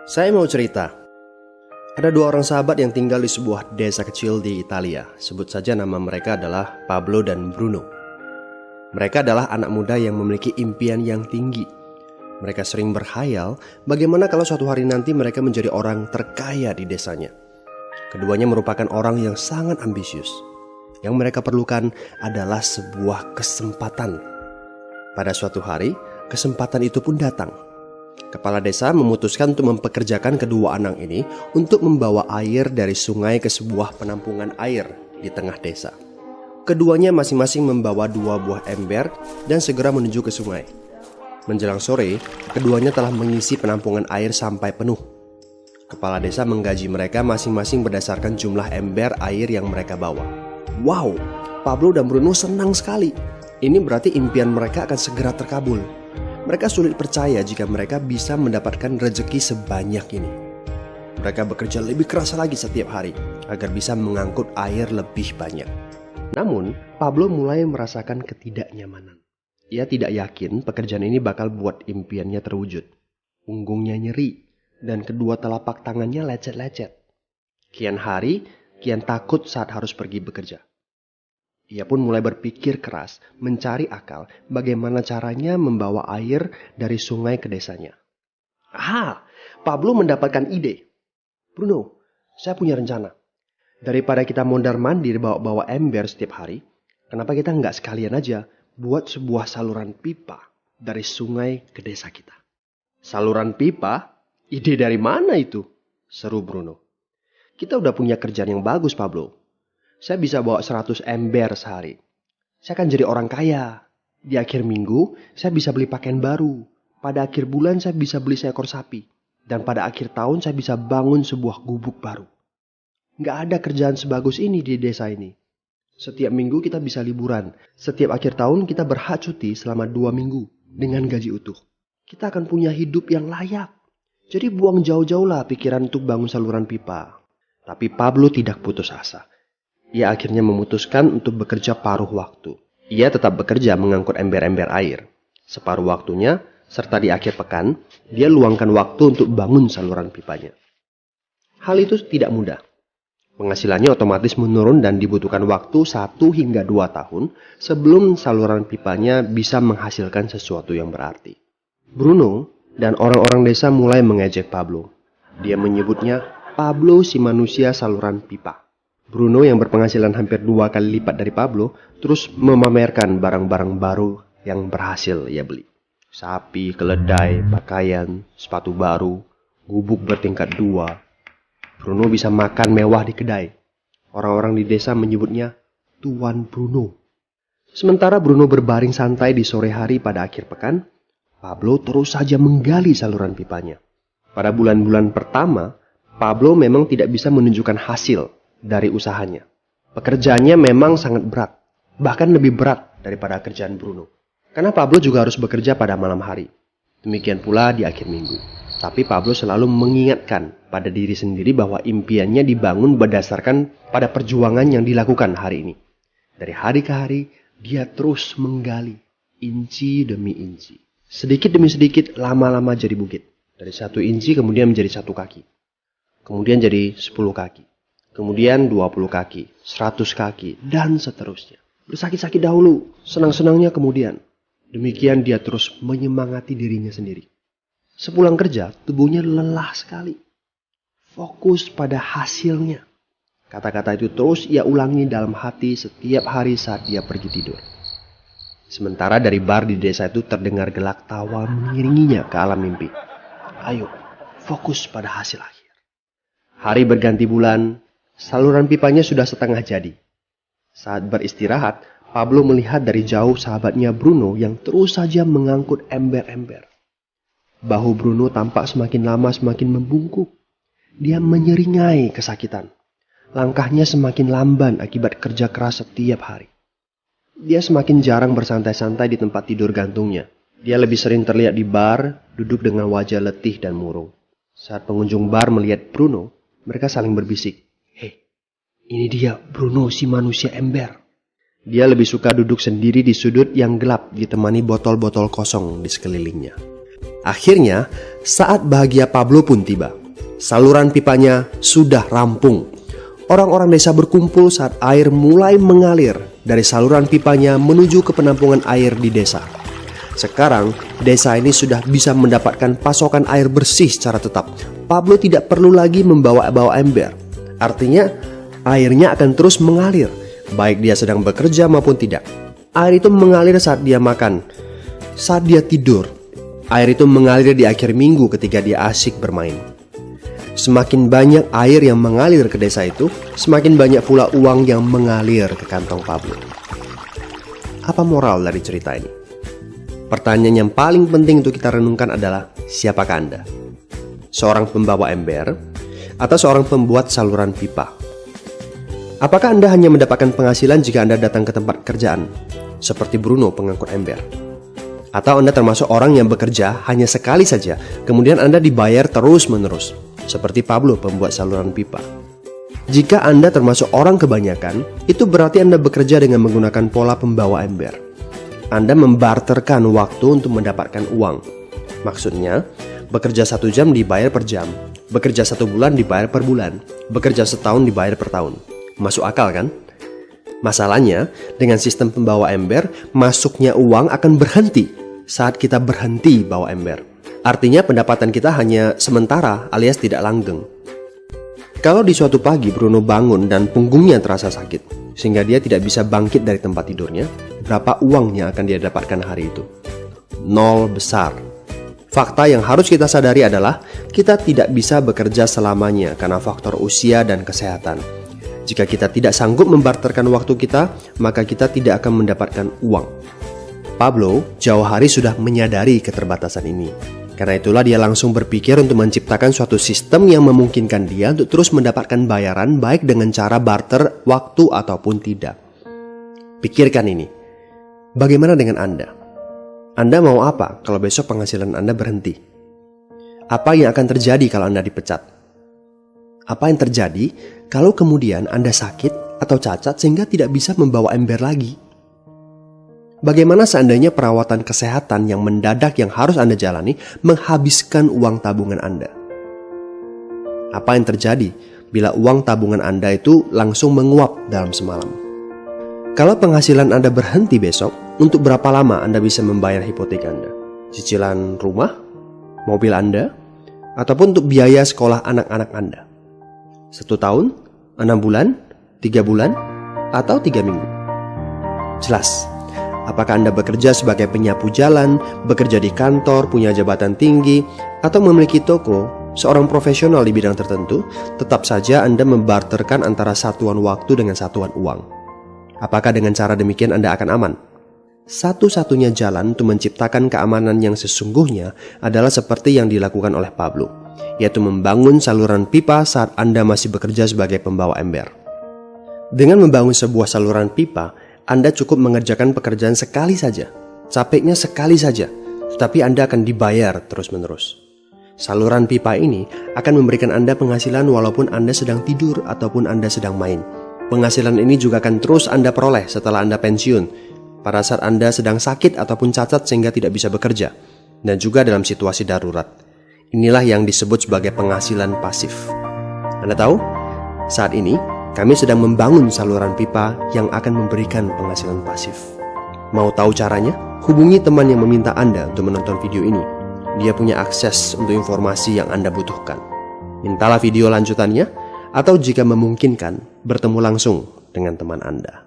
Saya mau cerita. Ada dua orang sahabat yang tinggal di sebuah desa kecil di Italia. Sebut saja nama mereka adalah Pablo dan Bruno. Mereka adalah anak muda yang memiliki impian yang tinggi. Mereka sering berkhayal bagaimana kalau suatu hari nanti mereka menjadi orang terkaya di desanya. Keduanya merupakan orang yang sangat ambisius. Yang mereka perlukan adalah sebuah kesempatan. Pada suatu hari, kesempatan itu pun datang. Kepala desa memutuskan untuk mempekerjakan kedua anak ini untuk membawa air dari sungai ke sebuah penampungan air di tengah desa. Keduanya masing-masing membawa 2 buah ember dan segera menuju ke sungai. Menjelang sore, keduanya telah mengisi penampungan air sampai penuh. Kepala desa menggaji mereka masing-masing berdasarkan jumlah ember air yang mereka bawa. Wow, Pablo dan Bruno senang sekali. Ini berarti impian mereka akan segera terkabul. Mereka sulit percaya jika mereka bisa mendapatkan rezeki sebanyak ini. Mereka bekerja lebih keras lagi setiap hari agar bisa mengangkut air lebih banyak. Namun, Pablo mulai merasakan ketidaknyamanan. Ia tidak yakin pekerjaan ini bakal buat impiannya terwujud. Punggungnya nyeri dan kedua telapak tangannya lecet-lecet. Kian hari, kian takut saat harus pergi bekerja. Ia pun mulai berpikir keras, mencari akal bagaimana caranya membawa air dari sungai ke desanya. Pablo mendapatkan ide. Bruno, saya punya rencana. Daripada kita mondar-mandir bawa-bawa ember setiap hari, kenapa kita nggak sekalian aja buat sebuah saluran pipa dari sungai ke desa kita? Saluran pipa? Ide dari mana itu? Seru Bruno. Kita udah punya kerjaan yang bagus, Pablo. Saya bisa bawa 100 ember sehari. Saya akan jadi orang kaya. Di akhir minggu, saya bisa beli pakaian baru. Pada akhir bulan, saya bisa beli seekor sapi. Dan pada akhir tahun, saya bisa bangun sebuah gubuk baru. Nggak ada kerjaan sebagus ini di desa ini. Setiap minggu kita bisa liburan. Setiap akhir tahun, kita berhak cuti selama 2 minggu dengan gaji utuh. Kita akan punya hidup yang layak. Jadi buang jauh-jauhlah pikiran untuk bangun saluran pipa. Tapi Pablo tidak putus asa. Ia akhirnya memutuskan untuk bekerja paruh waktu. Ia tetap bekerja mengangkut ember-ember air. Separuh waktunya, serta di akhir pekan, dia luangkan waktu untuk bangun saluran pipanya. Hal itu tidak mudah. Penghasilannya otomatis menurun dan dibutuhkan waktu 1 hingga 2 tahun sebelum saluran pipanya bisa menghasilkan sesuatu yang berarti. Bruno dan orang-orang desa mulai mengejek Pablo. Dia menyebutnya Pablo si manusia saluran pipa. Bruno yang berpenghasilan hampir 2 kali lipat dari Pablo terus memamerkan barang-barang baru yang berhasil ia beli. Sapi, keledai, pakaian, sepatu baru, gubuk bertingkat 2. Bruno bisa makan mewah di kedai. Orang-orang di desa menyebutnya Tuan Bruno. Sementara Bruno berbaring santai di sore hari pada akhir pekan, Pablo terus saja menggali saluran pipanya. Pada bulan-bulan pertama, Pablo memang tidak bisa menunjukkan hasil dari usahanya. Pekerjaannya memang sangat berat, bahkan lebih berat daripada kerjaan Bruno. Karena Pablo juga harus bekerja pada malam hari. Demikian pula di akhir minggu. Tapi Pablo selalu mengingatkan pada diri sendiri bahwa impiannya dibangun berdasarkan pada perjuangan yang dilakukan hari ini. Dari hari ke hari, dia terus menggali, inci demi inci. Sedikit demi sedikit, lama-lama jadi bukit. Dari 1 inci kemudian menjadi 1 kaki. Kemudian jadi 10 kaki. Kemudian 20 kaki, 100 kaki, dan seterusnya. Bersakit-sakit dahulu, senang-senangnya kemudian. Demikian dia terus menyemangati dirinya sendiri. Sepulang kerja, tubuhnya lelah sekali. Fokus pada hasilnya. Kata-kata itu terus ia ulangi dalam hati setiap hari saat dia pergi tidur. Sementara dari bar di desa itu terdengar gelak tawa mengiringinya ke alam mimpi. Ayo, fokus pada hasil akhir. Hari berganti bulan, saluran pipanya sudah setengah jadi. Saat beristirahat, Pablo melihat dari jauh sahabatnya Bruno yang terus saja mengangkut ember-ember. Bahu Bruno tampak semakin lama semakin membungkuk. Dia menyeringai kesakitan. Langkahnya semakin lamban akibat kerja keras setiap hari. Dia semakin jarang bersantai-santai di tempat tidur gantungnya. Dia lebih sering terlihat di bar, duduk dengan wajah letih dan murung. Saat pengunjung bar melihat Bruno, mereka saling berbisik. Hei, ini dia Bruno si manusia ember. Dia lebih suka duduk sendiri di sudut yang gelap ditemani botol-botol kosong di sekelilingnya. Akhirnya, saat bahagia Pablo pun tiba. Saluran pipanya sudah rampung. Orang-orang desa berkumpul saat air mulai mengalir dari saluran pipanya menuju ke penampungan air di desa. Sekarang, desa ini sudah bisa mendapatkan pasokan air bersih secara tetap. Pablo tidak perlu lagi membawa ember. Artinya, airnya akan terus mengalir, baik dia sedang bekerja maupun tidak. Air itu mengalir saat dia makan, saat dia tidur. Air itu mengalir di akhir minggu ketika dia asyik bermain. Semakin banyak air yang mengalir ke desa itu, semakin banyak pula uang yang mengalir ke kantong Pablo. Apa moral dari cerita ini? Pertanyaan yang paling penting untuk kita renungkan adalah, siapakah Anda? Seorang pembawa ember atau seorang pembuat saluran pipa? Apakah Anda hanya mendapatkan penghasilan jika Anda datang ke tempat kerjaan, seperti Bruno pengangkut ember? Atau Anda termasuk orang yang bekerja hanya sekali saja, kemudian Anda dibayar terus-menerus, seperti Pablo pembuat saluran pipa? Jika Anda termasuk orang kebanyakan, itu berarti Anda bekerja dengan menggunakan pola pembawa ember. Anda membarterkan waktu untuk mendapatkan uang. Maksudnya, bekerja 1 jam dibayar per jam, bekerja 1 bulan dibayar per bulan, bekerja setahun dibayar per tahun. Masuk akal kan? Masalahnya, dengan sistem pembawa ember, masuknya uang akan berhenti saat kita berhenti bawa ember. Artinya pendapatan kita hanya sementara alias tidak langgeng. Kalau di suatu pagi Bruno bangun dan punggungnya terasa sakit, sehingga dia tidak bisa bangkit dari tempat tidurnya, berapa uang yang akan dia dapatkan hari itu? 0 besar. Fakta yang harus kita sadari adalah kita tidak bisa bekerja selamanya karena faktor usia dan kesehatan. Jika kita tidak sanggup membarterkan waktu kita, maka kita tidak akan mendapatkan uang. Pablo jauh hari sudah menyadari keterbatasan ini. Karena itulah dia langsung berpikir untuk menciptakan suatu sistem yang memungkinkan dia untuk terus mendapatkan bayaran baik dengan cara barter waktu ataupun tidak. Pikirkan ini. Bagaimana dengan Anda? Anda mau apa kalau besok penghasilan Anda berhenti? Apa yang akan terjadi kalau Anda dipecat? Apa yang terjadi kalau kemudian Anda sakit atau cacat sehingga tidak bisa membawa ember lagi? Bagaimana seandainya perawatan kesehatan yang mendadak yang harus Anda jalani menghabiskan uang tabungan Anda? Apa yang terjadi bila uang tabungan Anda itu langsung menguap dalam semalam? Kalau penghasilan Anda berhenti besok, untuk berapa lama Anda bisa membayar hipotek Anda? Cicilan rumah, mobil Anda, ataupun untuk biaya sekolah anak-anak Anda? 1 tahun, 6 bulan, 3 bulan, atau 3 minggu? Jelas. Apakah Anda bekerja sebagai penyapu jalan, bekerja di kantor, punya jabatan tinggi, atau memiliki toko, seorang profesional di bidang tertentu, tetap saja Anda membarterkan antara satuan waktu dengan satuan uang. Apakah dengan cara demikian Anda akan aman? Satu-satunya jalan untuk menciptakan keamanan yang sesungguhnya adalah seperti yang dilakukan oleh Pablo, yaitu membangun saluran pipa saat Anda masih bekerja sebagai pembawa ember. Dengan membangun sebuah saluran pipa, Anda cukup mengerjakan pekerjaan sekali saja, capeknya sekali saja, tetapi Anda akan dibayar terus-menerus. Saluran pipa ini akan memberikan Anda penghasilan walaupun Anda sedang tidur ataupun Anda sedang main. Penghasilan ini juga akan terus Anda peroleh setelah Anda pensiun, pada saat Anda sedang sakit ataupun cacat sehingga tidak bisa bekerja, dan juga dalam situasi darurat. Inilah yang disebut sebagai penghasilan pasif. Anda tahu, saat ini kami sedang membangun saluran pipa yang akan memberikan penghasilan pasif. Mau tahu caranya? Hubungi teman yang meminta Anda untuk menonton video ini. Dia punya akses untuk informasi yang Anda butuhkan. Mintalah video lanjutannya, atau jika memungkinkan, bertemu langsung dengan teman Anda.